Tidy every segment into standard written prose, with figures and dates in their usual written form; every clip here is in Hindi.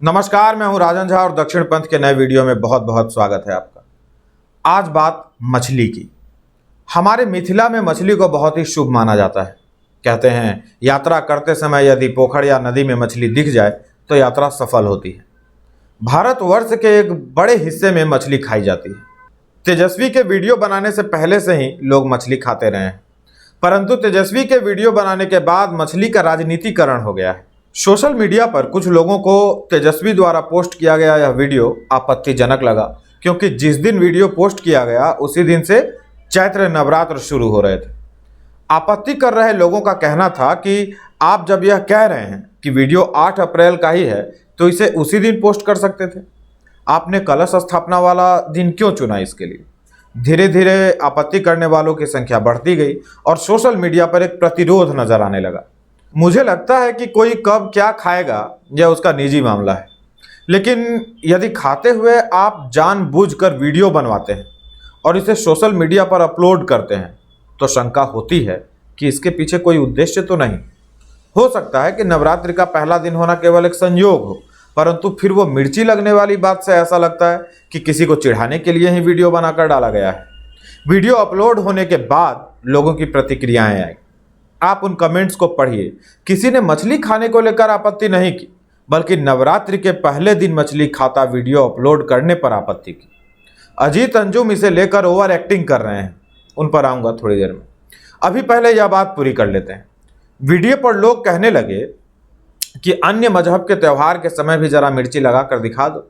नमस्कार, मैं हूं राजन झा और दक्षिण पंथ के नए वीडियो में बहुत बहुत स्वागत है आपका। आज बात मछली की। हमारे मिथिला में मछली को बहुत ही शुभ माना जाता है। कहते हैं यात्रा करते समय यदि पोखर या नदी में मछली दिख जाए तो यात्रा सफल होती है। भारतवर्ष के एक बड़े हिस्से में मछली खाई जाती है। तेजस्वी के वीडियो बनाने से पहले से ही लोग मछली खाते रहे हैं, परंतु तेजस्वी के वीडियो बनाने के बाद मछली का राजनीतिकरण हो गया है। सोशल मीडिया पर कुछ लोगों को तेजस्वी द्वारा पोस्ट किया गया यह वीडियो आपत्तिजनक लगा, क्योंकि जिस दिन वीडियो पोस्ट किया गया उसी दिन से चैत्र नवरात्र शुरू हो रहे थे। आपत्ति कर रहे लोगों का कहना था कि आप जब यह कह रहे हैं कि वीडियो 8 अप्रैल का ही है तो इसे उसी दिन पोस्ट कर सकते थे। आपने कलश स्थापना वाला दिन क्यों चुना? इसके लिए धीरे धीरे आपत्ति करने वालों की संख्या बढ़ती गई और सोशल मीडिया पर एक प्रतिरोध नजर आने लगा। मुझे लगता है कि कोई कब क्या खाएगा यह उसका निजी मामला है, लेकिन यदि खाते हुए आप जानबूझकर वीडियो बनवाते हैं और इसे सोशल मीडिया पर अपलोड करते हैं तो शंका होती है कि इसके पीछे कोई उद्देश्य तो नहीं। हो सकता है कि नवरात्रि का पहला दिन होना केवल एक संयोग हो, परंतु फिर वो मिर्ची लगने वाली बात से ऐसा लगता है कि किसी को चिढ़ाने के लिए ही वीडियो बनाकर डाला गया है। वीडियो अपलोड होने के बाद लोगों की प्रतिक्रियाएं आई। आप उन कमेंट्स को पढ़िए। किसी ने मछली खाने को लेकर आपत्ति नहीं की, बल्कि नवरात्रि के पहले दिन मछली खाता वीडियो अपलोड करने पर आपत्ति की। अजीत अंजुम इसे लेकर ओवर एक्टिंग कर रहे हैं, उन पर आऊंगा थोड़ी देर में। अभी पहले यह बात पूरी कर लेते हैं। वीडियो पर लोग कहने लगे कि अन्य मजहब के त्यौहार के समय भी जरा मिर्ची लगा कर दिखा दो।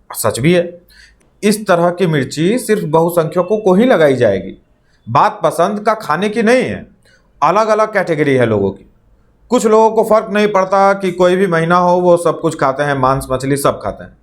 सच भी है, इस तरह की मिर्ची सिर्फ बहुसंख्यकों को ही लगाई जाएगी। बात पसंद का खाने की नहीं है, अलग अलग कैटेगरी है लोगों की। कुछ लोगों को फर्क नहीं पड़ता कि कोई भी महीना हो, वो सब कुछ खाते हैं, मांस मछली सब खाते हैं।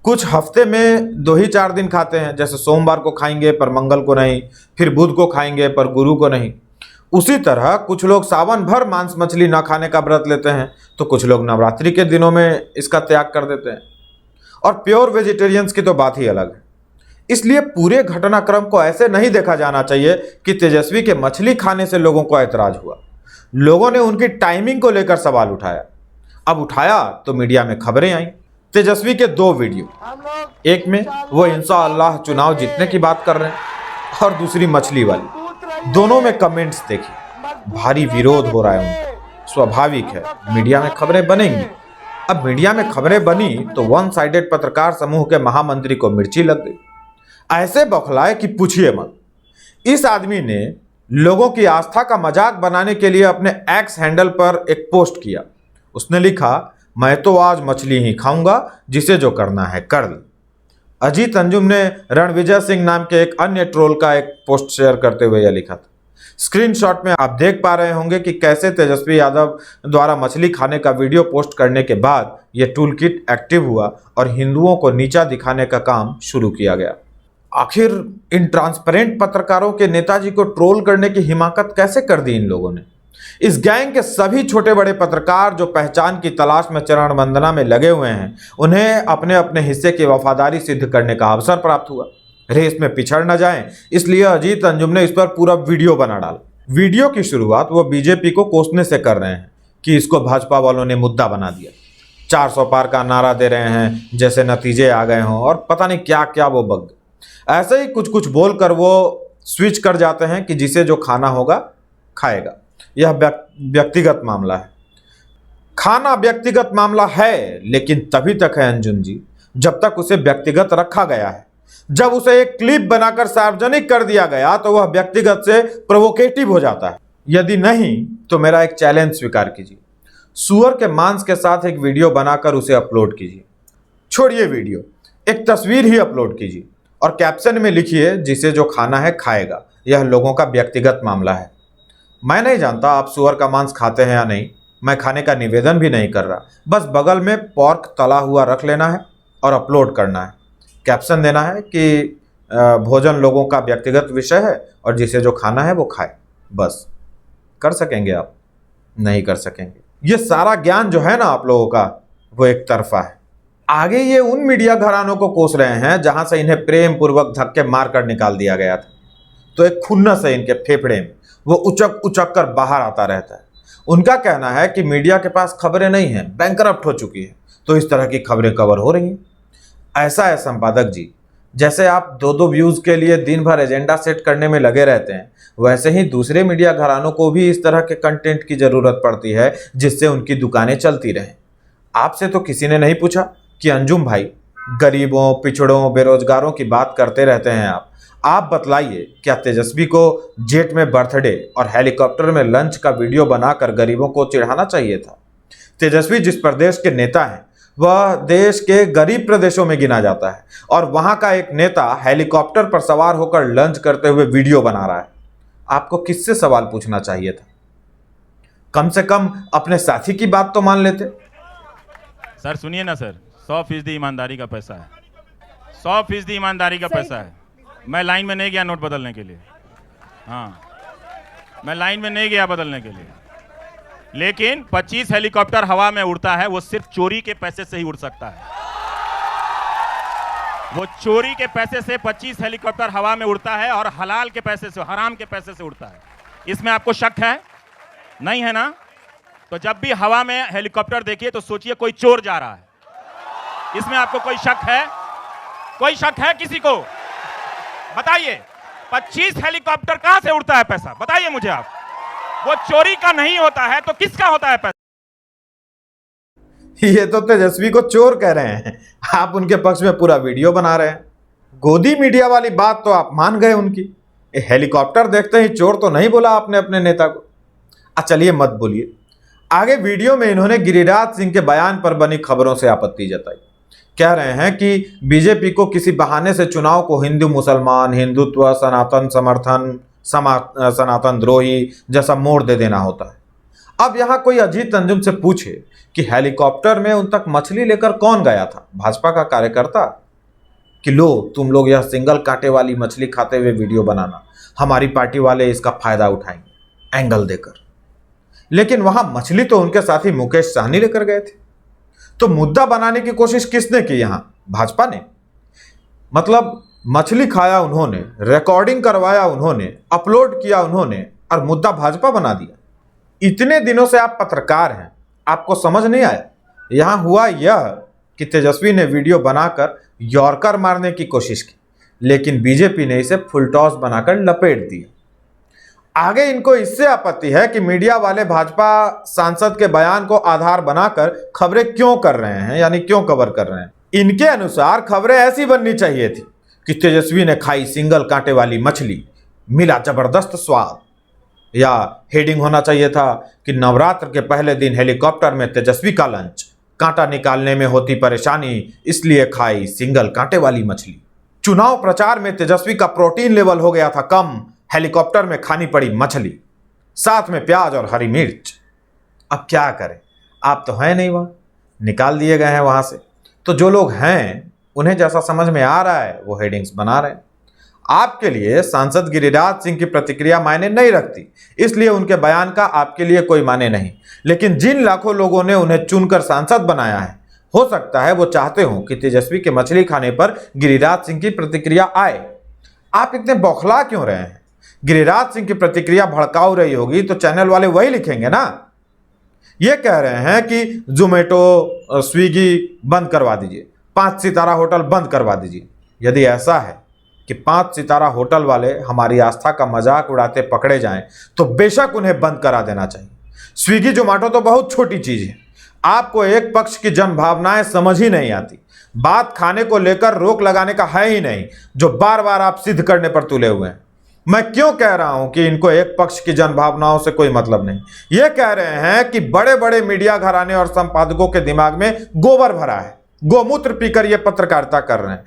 कुछ हफ्ते में 2 ही 4 दिन खाते हैं, जैसे सोमवार को खाएंगे पर मंगल को नहीं, फिर बुध को खाएंगे पर गुरु को नहीं। उसी तरह कुछ लोग सावन भर मांस मछली ना खाने का व्रत लेते हैं, तो कुछ लोग नवरात्रि के दिनों में इसका त्याग कर देते हैं। और प्योर वेजिटेरियंस की तो बात ही अलग है। इसलिए पूरे घटनाक्रम को ऐसे नहीं देखा जाना चाहिए कि तेजस्वी के मछली खाने से लोगों को ऐतराज हुआ। लोगों ने उनकी टाइमिंग को लेकर सवाल उठाया। अब उठाया तो मीडिया में खबरें आई। तेजस्वी के 2 वीडियो, एक में वो इंशाअल्लाह चुनाव जीतने की बात कर रहे हैं और दूसरी मछली वाली। दोनों में कमेंट्स देखिए, भारी विरोध हो रहा है उनका। स्वाभाविक है, मीडिया में खबरें बनेंगी। अब मीडिया में खबरें बनी तो वन साइडेड पत्रकार समूह के महामंत्री को मिर्ची लग गई। ऐसे बौखलाए कि पूछिए मत। इस आदमी ने लोगों की आस्था का मजाक बनाने के लिए अपने एक्स हैंडल पर एक पोस्ट किया। उसने लिखा, मैं तो आज मछली ही खाऊंगा, जिसे जो करना है कर ले। अजीत अंजुम ने रणविजय सिंह नाम के एक अन्य ट्रोल का एक पोस्ट शेयर करते हुए यह लिखा था। स्क्रीनशॉट में आप देख पा रहे होंगे कि कैसे तेजस्वी यादव द्वारा मछली खाने का वीडियो पोस्ट करने के बाद यह टूल किट एक्टिव हुआ और हिंदुओं को नीचा दिखाने का काम शुरू किया गया। आखिर इन ट्रांसपेरेंट पत्रकारों के नेताजी को ट्रोल करने की हिमाकत कैसे कर दी इन लोगों ने? इस गैंग के सभी छोटे बड़े पत्रकार जो पहचान की तलाश में चरण वंदना में लगे हुए हैं, उन्हें अपने अपने हिस्से की वफादारी सिद्ध करने का अवसर प्राप्त हुआ। रेस में पिछड़ न जाएं, इसलिए अजीत अंजुम ने इस पर पूरा वीडियो बना डाला। वीडियो की शुरुआत वो बीजेपी को कोसने से कर रहे हैं कि इसको भाजपा वालों ने मुद्दा बना दिया। 400 पार का नारा दे रहे हैं जैसे नतीजे आ गए हों, और पता नहीं क्या क्या वो बग। ऐसे ही कुछ कुछ बोलकर वो स्विच कर जाते हैं कि जिसे जो खाना होगा खाएगा। यह व्यक्तिगत मामला है। खाना व्यक्तिगत मामला है, लेकिन तभी तक है अंजुम जी जब तक उसे व्यक्तिगत रखा गया है। जब उसे एक क्लिप बनाकर सार्वजनिक कर दिया गया तो वह व्यक्तिगत से प्रोवोकेटिव हो जाता है। यदि नहीं तो मेरा एक चैलेंज स्वीकार कीजिए। सुअर के मांस के साथ एक वीडियो बनाकर उसे अपलोड कीजिए। छोड़िए वीडियो, एक तस्वीर ही अपलोड कीजिए और कैप्शन में लिखिए, जिसे जो खाना है खाएगा। यह लोगों का व्यक्तिगत मामला है। मैं नहीं जानता आप सुअर का मांस खाते हैं या नहीं, मैं खाने का निवेदन भी नहीं कर रहा। बस बगल में पोर्क तला हुआ रख लेना है और अपलोड करना है। कैप्शन देना है कि भोजन लोगों का व्यक्तिगत विषय है और जिसे जो खाना है वो खाए। बस कर सकेंगे आप? नहीं कर सकेंगे। ये सारा ज्ञान जो है ना आप लोगों का, वो एक तरफा है। आगे ये उन मीडिया घरानों को कोस रहे हैं जहां से इन्हें प्रेम पूर्वक धक्के मारकर निकाल दिया गया था, तो एक खुन्नस है इनके फेफड़े में, वो उचक उचक कर बाहर आता रहता है। उनका कहना है कि मीडिया के पास खबरें नहीं हैं, बैंकरप्ट हो चुकी है। तो इस तरह की खबरें कवर हो रही हैं। ऐसा है संपादक जी, जैसे आप दो दो व्यूज के लिए दिन भर एजेंडा सेट करने में लगे रहते हैं, वैसे ही दूसरे मीडिया घरानों को भी इस तरह के कंटेंट की जरूरत पड़ती है जिससे उनकी दुकानें चलती रहें। आपसे तो किसी ने नहीं पूछा कि अंजुम भाई, गरीबों, पिछड़ों, बेरोजगारों की बात करते रहते हैं आप बतलाइए, क्या तेजस्वी को जेट में बर्थडे और हेलीकॉप्टर में लंच का वीडियो बनाकर गरीबों को चिढ़ाना चाहिए था? तेजस्वी जिस प्रदेश के नेता हैं वह देश के गरीब प्रदेशों में गिना जाता है, और वहां का एक नेता हेलीकॉप्टर पर सवार होकर लंच करते हुए वीडियो बना रहा है। आपको किससे सवाल पूछना चाहिए था? कम से कम अपने साथी की बात तो मान लेते। सर सुनिए ना सर, 100% ईमानदारी का पैसा है, 100% ईमानदारी का पैसा है। मैं लाइन में नहीं गया नोट बदलने के लिए, हाँ मैं लाइन में नहीं गया बदलने के लिए, लेकिन 25 हेलीकॉप्टर हवा में उड़ता है, वो सिर्फ चोरी के पैसे से ही उड़ सकता है। वो चोरी के पैसे से 25 हेलीकॉप्टर हवा में उड़ता है और हलाल के पैसे से, हराम के पैसे से उड़ता है। इसमें आपको शक है? नहीं है ना? तो जब भी हवा में हेलीकॉप्टर देखिए तो सोचिए कोई चोर जा रहा है। इसमें आपको कोई शक है? कोई शक है किसी को? बताइए, 25 हेलीकॉप्टर कहां से उड़ता है पैसा? बताइए मुझे आप। वो चोरी का नहीं होता है तो किसका होता है पैसा? ये तो तेजस्वी को चोर कह रहे हैं, आप उनके पक्ष में पूरा वीडियो बना रहे हैं। गोदी मीडिया वाली बात तो आप मान गए उनकी। हेलीकॉप्टर देखते ही चोर तो नहीं बोला आपने अपने नेता को। चलिए मत बोलिए। आगे वीडियो में इन्होंने गिरिराज सिंह के बयान पर बनी खबरों से आपत्ति जताई। कह रहे हैं कि बीजेपी को किसी बहाने से चुनाव को हिंदू मुसलमान, हिंदुत्व, सनातन समर्थन, सनातन द्रोही जैसा मोड़ दे देना होता है। अब यहां कोई अजीत अंजुम से पूछे कि हेलीकॉप्टर में उन तक मछली लेकर कौन गया था? भाजपा का कार्यकर्ता? कि लो तुम लोग यह सिंगल कांटे वाली मछली खाते हुए वीडियो बनाना, हमारी पार्टी वाले इसका फायदा उठाएंगे एंगल देकर। लेकिन वहां मछली तो उनके साथी मुकेश सहनी लेकर गए थे। तो मुद्दा बनाने की कोशिश किसने की? यहां भाजपा ने। मतलब मछली खाया उन्होंने, रिकॉर्डिंग करवाया उन्होंने, अपलोड किया उन्होंने, और मुद्दा भाजपा बना दिया। इतने दिनों से आप पत्रकार हैं, आपको समझ नहीं आया? यहां हुआ यह कि तेजस्वी ने वीडियो बनाकर यॉर्कर मारने की कोशिश की, लेकिन बीजेपी ने इसे फुलटॉस बनाकर लपेट दिया। आगे इनको इससे आपत्ति है कि मीडिया वाले भाजपा सांसद के बयान को आधार बनाकर खबरें क्यों कर रहे हैं, यानी क्यों कवर कर रहे हैं। इनके अनुसार खबरें ऐसी बननी चाहिए थी कि तेजस्वी ने खाई सिंगल कांटे वाली मछली, मिला जबरदस्त स्वाद। या हेडिंग होना चाहिए था कि नवरात्र के पहले दिन हेलीकॉप्टर में तेजस्वी का लंच, कांटा निकालने में होती परेशानी इसलिए खाई सिंगल कांटे वाली मछली। चुनाव प्रचार में तेजस्वी का प्रोटीन लेवल हो गया था कम, हेलीकॉप्टर में खानी पड़ी मछली, साथ में प्याज और हरी मिर्च। अब क्या करें, आप तो हैं नहीं वहां, निकाल दिए गए हैं वहां से। तो जो लोग हैं उन्हें जैसा समझ में आ रहा है वो हेडिंग्स बना रहे हैं। आपके लिए सांसद गिरिराज सिंह की प्रतिक्रिया मायने नहीं रखती, इसलिए उनके बयान का आपके लिए कोई माने नहीं। लेकिन जिन लाखों लोगों ने उन्हें चुनकर सांसद बनाया है, हो सकता है वो चाहते हो कि तेजस्वी के मछली खाने पर गिरिराज सिंह की प्रतिक्रिया आए। आप इतने बौखला क्यों रहे हैं? गिरिराज सिंह की प्रतिक्रिया भड़काऊ रही होगी तो चैनल वाले वही लिखेंगे ना। ये कह रहे हैं कि जोमेटो, स्विगी बंद करवा दीजिए, 5 सितारा होटल बंद करवा दीजिए। यदि ऐसा है कि 5 सितारा होटल वाले हमारी आस्था का मजाक उड़ाते पकड़े जाएं तो बेशक उन्हें बंद करा देना चाहिए। स्विगी जोमेटो तो बहुत छोटी चीज है, आपको एक पक्ष की जन भावनाएं समझ ही नहीं आती। बात खाने को लेकर रोक लगाने का है ही नहीं, जो बार बार आप सिद्ध करने पर तुले हुए हैं। मैं क्यों कह रहा हूं कि इनको एक पक्ष की जन भावनाओं से कोई मतलब नहीं? ये कह रहे हैं कि बड़े बड़े मीडिया घराने और संपादकों के दिमाग में गोबर भरा है, गोमूत्र पीकर ये पत्रकारिता कर रहे हैं।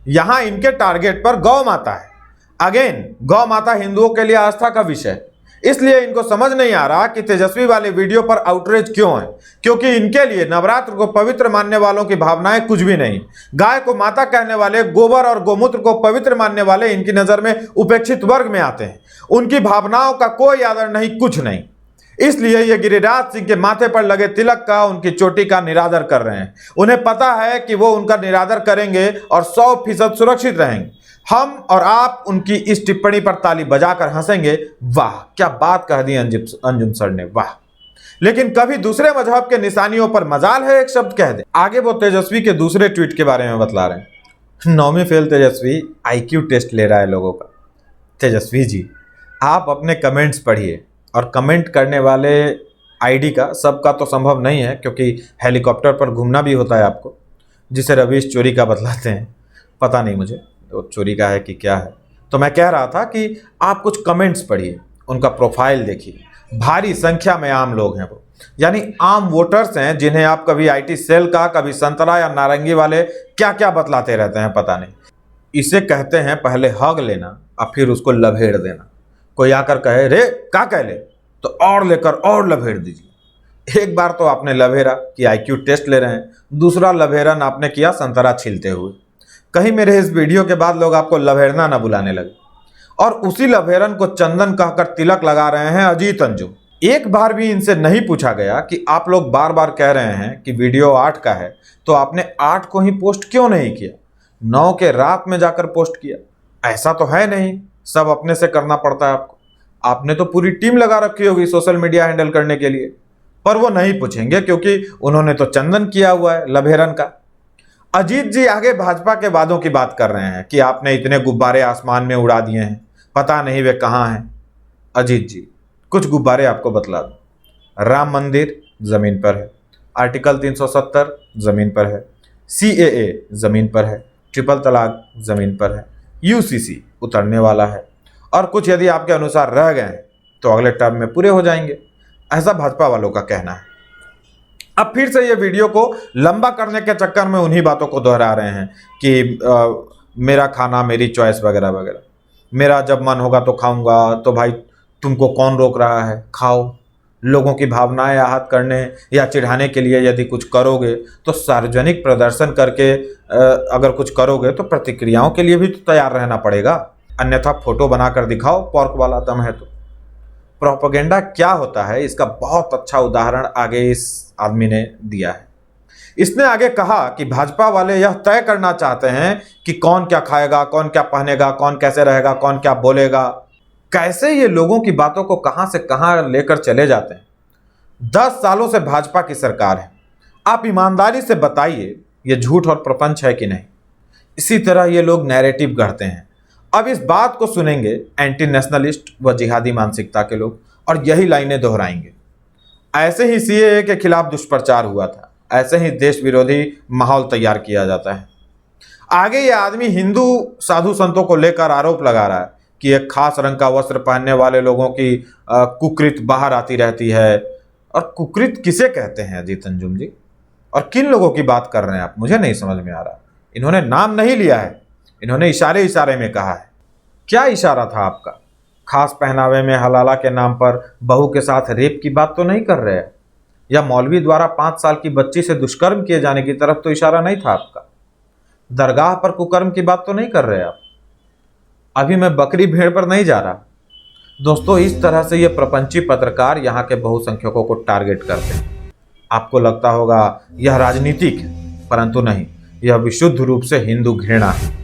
यहां इनके टारगेट पर गौ माता है। अगेन, गौ माता हिंदुओं के लिए आस्था का विषय, इसलिए इनको समझ नहीं आ रहा कि तेजस्वी वाले वीडियो पर आउटरीच क्यों है। क्योंकि इनके लिए नवरात्र को पवित्र मानने वालों की भावनाएं कुछ भी नहीं। गाय को माता कहने वाले, गोबर और गोमूत्र को पवित्र मानने वाले इनकी नजर में उपेक्षित वर्ग में आते हैं। उनकी भावनाओं का कोई आदर नहीं, कुछ नहीं। इसलिए ये गिरिराज सिंह के माथे पर लगे तिलक का, उनकी चोटी का निरादर कर रहे हैं। उन्हें पता है कि वो उनका निरादर करेंगे और 100% सुरक्षित रहेंगे। हम और आप उनकी इस टिप्पणी पर ताली बजाकर हंसेंगे। वाह क्या बात कह दी अंजुम सर ने, वाह। लेकिन कभी दूसरे मजहब के निशानियों पर मजाल है एक शब्द कह दे। आगे वो तेजस्वी के दूसरे ट्वीट के बारे में बतला रहे हैं। 9वीं फेल तेजस्वी IQ टेस्ट ले रहा है लोगों का। तेजस्वी जी, आप अपने कमेंट्स पढ़िए, और कमेंट करने वाले आईडी का सबका तो संभव नहीं है, क्योंकि हेलीकॉप्टर पर घूमना भी होता है आपको, जिसे रवीश चोरी का बतलाते हैं। पता नहीं मुझे वो चोरी का है कि क्या है। तो मैं कह रहा था कि आप कुछ कमेंट्स पढ़िए, उनका प्रोफाइल देखिए। भारी संख्या में आम लोग हैं वो, यानी आम वोटर्स हैं, जिन्हें आप कभी IT सेल का, कभी संतरा या नारंगी वाले क्या क्या बतलाते रहते हैं पता नहीं। इसे कहते हैं पहले हग लेना और फिर उसको लभेड़ देना। कोई आकर कहे रे क्या कह ले, तो और लेकर और लभेड़ दीजिए। एक बार तो आपने लभेड़ा कि IQ टेस्ट ले रहे हैं, दूसरा लभेड़न आपने किया संतरा छीलते हुए। कहीं मेरे इस वीडियो के बाद लोग आपको लभेड़ना ना बुलाने लगे। और उसी लभेरन को चंदन कहकर तिलक लगा रहे हैं अजीत अंजुम। एक बार भी इनसे नहीं पूछा गया कि आप लोग बार बार कह रहे हैं कि वीडियो 8 का है, तो आपने 8 को ही पोस्ट क्यों नहीं किया, 9 के रात में जाकर पोस्ट किया? ऐसा तो है नहीं, सब अपने से करना पड़ता है आपको। आपने तो पूरी टीम लगा रखी होगी सोशल मीडिया हैंडल करने के लिए, पर वो नहीं पूछेंगे क्योंकि उन्होंने तो चंदन किया हुआ है लभेरन का। अजीत जी आगे भाजपा के वादों की बात कर रहे हैं कि आपने इतने गुब्बारे आसमान में उड़ा दिए हैं, पता नहीं वे कहाँ हैं। अजीत जी, कुछ गुब्बारे आपको बतला दूं। राम मंदिर जमीन पर है, आर्टिकल 370 जमीन पर है, CAA जमीन पर है, ट्रिपल तलाक जमीन पर है, UCC उतरने वाला है, और कुछ यदि आपके अनुसार रह गए हैं तो अगले टर्म में पूरे हो जाएंगे, ऐसा भाजपा वालों का कहना है। अब फिर से ये वीडियो को लंबा करने के चक्कर में उन्हीं बातों को दोहरा रहे हैं कि मेरा खाना मेरी चॉइस वगैरह वगैरह, मेरा जब मन होगा तो खाऊंगा, तो भाई तुमको कौन रोक रहा है, खाओ। लोगों की भावनाएं आहत करने या चिढ़ाने के लिए यदि कुछ करोगे तो सार्वजनिक प्रदर्शन करके अगर कुछ करोगे तो प्रतिक्रियाओं के लिए भी तो तैयार रहना पड़ेगा, अन्यथा फोटो बनाकर दिखाओ पोर्क वाला दम है तो। प्रोपेगेंडा क्या होता है इसका बहुत अच्छा उदाहरण आगे इस आदमी ने दिया है। इसने आगे कहा कि भाजपा वाले यह तय करना चाहते हैं कि कौन क्या खाएगा, कौन क्या पहनेगा, कौन कैसे रहेगा, कौन क्या बोलेगा। कैसे ये लोगों की बातों को कहां से कहां लेकर चले जाते हैं। 10 सालों से भाजपा की सरकार है, आप ईमानदारी से बताइए ये झूठ और प्रपंच है कि नहीं। इसी तरह ये लोग नैरेटिव गढ़ते हैं। अब इस बात को सुनेंगे एंटी नेशनलिस्ट व जिहादी मानसिकता के लोग, और यही लाइनें दोहराएंगे। ऐसे ही CAA के खिलाफ दुष्प्रचार हुआ था, ऐसे ही देश विरोधी माहौल तैयार किया जाता है। आगे ये आदमी हिंदू साधु संतों को लेकर आरोप लगा रहा है कि एक खास रंग का वस्त्र पहनने वाले लोगों की कुकृत बाहर आती रहती है। और कुकृत किसे कहते हैं अजीत अंजुम जी, और किन लोगों की बात कर रहे हैं आप, मुझे नहीं समझ में आ रहा। इन्होंने नाम नहीं लिया है, इन्होंने इशारे इशारे में कहा है। क्या इशारा था आपका? खास पहनावे में हलाला के नाम पर बहू के साथ रेप की बात तो नहीं कर रहे हैं, या मौलवी द्वारा 5 साल की बच्ची से दुष्कर्म किए जाने की तरफ तो इशारा नहीं था आपका? दरगाह पर कुकर्म की बात तो नहीं कर रहे आप? अभी मैं बकरी भेड़ पर नहीं जा रहा। दोस्तों, इस तरह से ये प्रपंची पत्रकार यहाँ के बहुसंख्यकों को टारगेट करते हैं। आपको लगता होगा यह राजनीतिक है, परंतु नहीं, यह विशुद्ध रूप से हिंदू घृणा है।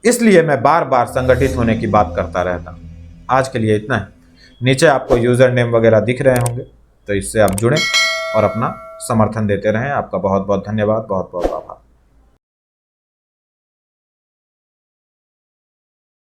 इसलिए मैं बार बार संगठित होने की बात करता रहता हूँ। आज के लिए इतना है। नीचे आपको यूजर नेम वगैरह दिख रहे होंगे, तो इससे आप जुड़ें और अपना समर्थन देते रहें। आपका बहुत बहुत धन्यवाद, बहुत बहुत आभार।